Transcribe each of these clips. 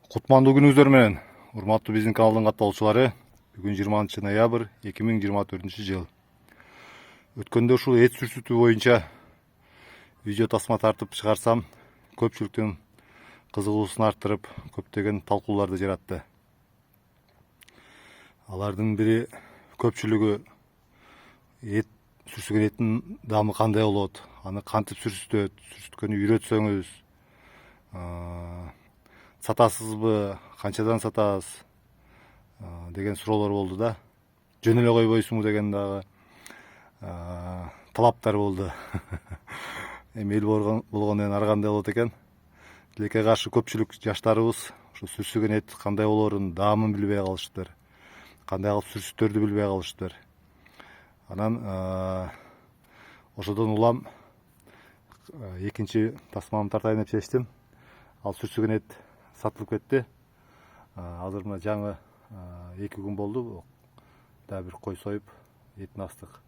Кутмандуу күнүңүздөр менен, урматтуу биздин каналдын катталуучулары. Бүгүн 20 ноябрь 2024 жыл. Өткөндө ушул эт сүрсүтүү боюнча видео тасма тартып чыгарсам, көпчүлүктүн кызыгуусун арттырып, көптөгөн талкууларды жаратты. Алардын бири көпчүлүгү эт сүрсүгөн эттин даамы кандай болот, аны кантип сүрсүтөт, сүрсүткөнү үйрөтсөңүз, сатасызбы, канчадан сатабыз деген суроолор болду да. Жөн эле койбойсуңбу деген дагы талаптар болду. Эми эл болгондон кийин ар кандай болот экен. Тилекке каршы көпчүлүк жаштарыбыз ушу сүрсүгөн эт кандай болоорун, даамын билбей калышыптыр. Кандай кылып сүрсүтөрдү билбей калышыптыр. Анан ошодон улам экинчи тасмамды тартайын деп чечтим. Ал сүрсүгөн эт сатылып кетти. Азыр мына жаңы 2 күн болду. Дагы бир кой союп, этин астык.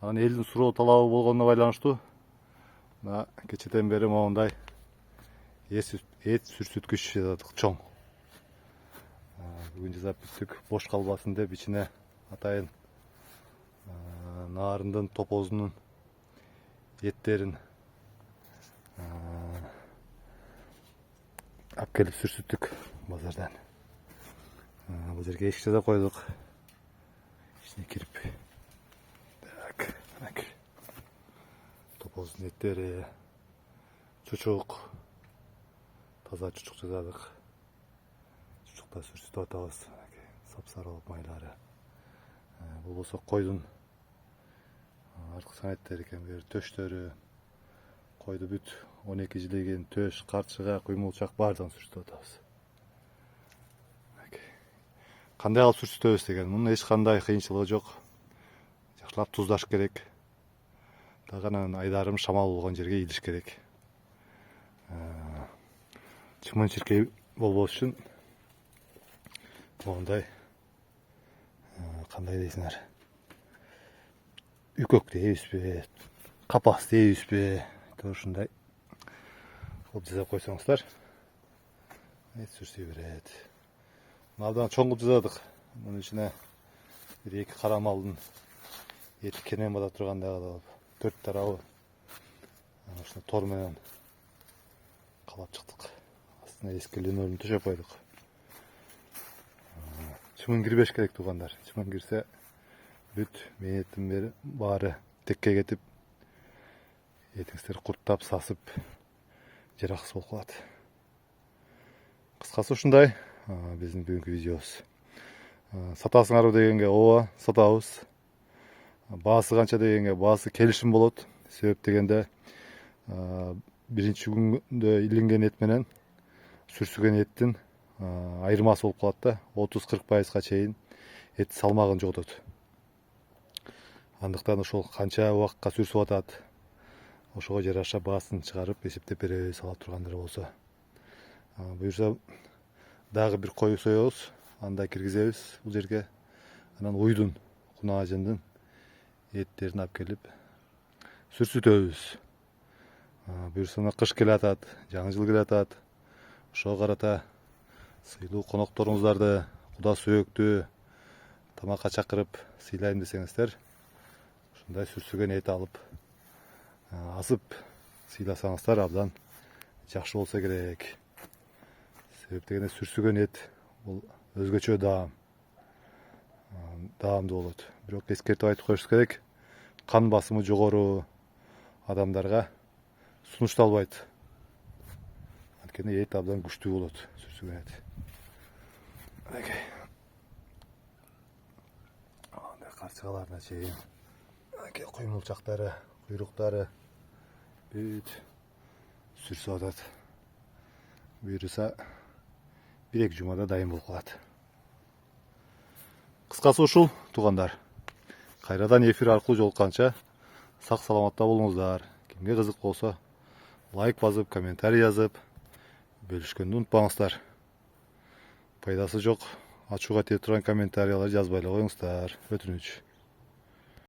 Анан элдин суроо талабы болгонуна байланыштуу мына кечеден бери моундай эт сүрсүткүч жасадык, чоң. Бүгүн жасап бүттүк, бош калбасын деп ичине атайын наарындын, топозунун эттерин алып келип сүрсүттүк базардан. Бул жерге эшик жасап койдук. Ичине кирип. Так. Топоздун эттери, чучук. Таза чучук жасадык. Чучукта сүрсүтүп атабыз. Сапсары болуп майлары. Бул болсо койдун аркы эттери экен, бери төштөрү. Койду бүт 12 жилеген төш, карчыга, куймулчак баардыгын сүрсүтүп атабыз. Кандай кылып сүрсүтөбүз деген, мунун эч кандай кыйынчылыгы жок. Жакшылап туздаш керек. Дагы анан айдарым шамал болгон жерге ийдиш керек. Чымын-чиркей болбош үчүн моундай кандай дейсиңер, үкөк дейбизби, капас дейбизби, ушундай кылып жасап койсоңуздар эт сүрсүй берет. Абдан чоң кылып жасадык. Мунун ичине бир 2 кара малдын эти кенен бата тургандай кылып 4 тарабы ушуну тор менен калап чыктык. Астына эски линолеум төшөп койдук. Чымын кирбеш керек туугандар. Чымын кирсе бүт мээнеттин баары текке кетип, этиңиздер курттап, сасып, жараксыз болуп калат. Кыскасы ушундай биздин бүгүнкү видеобуз. Сатасыңарбы дегенге ооба, сатабыз. Баасы канча дегенге баасы келишим болот. Себеп дегенде биринчи күндө илинген эт менен сүрсүгөн эттин айырмасы болуп калат да. 30-40%га чейин эт салмагын жоготот. Андыктан ошол канча убакытка сүрсүп атат, ошого жараша баасын чыгарып эсептеп беребиз, ала тургандар болсо. Буюрса дагы бир кой соебуз, аны да киргизебиз бул жерге. Анан уйдун, кунаажындын эттерин алып келип сүрсүтөбүз. Буюрса мына кыш келе атат, жаңы жыл келе атат. Ошого карата сыйлуу конокторуңуздарды, куда сөөктү тамакка чакырып сыйлайм десеңиздер, ушундай сүрсүгөн эт алып асып сыйласаңыздар абдан жакшы болсо керек. Себеп дегенде сүрсүгөн эт бул өзгөчө даамдуу болот. Бирок эскертип айтып коюш керек, кан басымы жогору адамдарга сунушталбайт. Анткени эт абдан күчтүү болот, сүрсүгөн эт. Карчыгаларына чейин, куймулчактары, куйруктары бүт сүрсүп атат. Буюрса 1-2 жумада дайын болуп калат. Кыскасы ушул туугандар. Кайрадан эфир аркылуу жолукканча сак саламатта болуңуздар. Кимге кызык болсо лайк басып, комментарий жазып, бөлүшкөндү унутпаңыздар. Пайдасы жок, ачууга тие турган комментарийлер жазбай эле коюңуздар. Өтүнүч.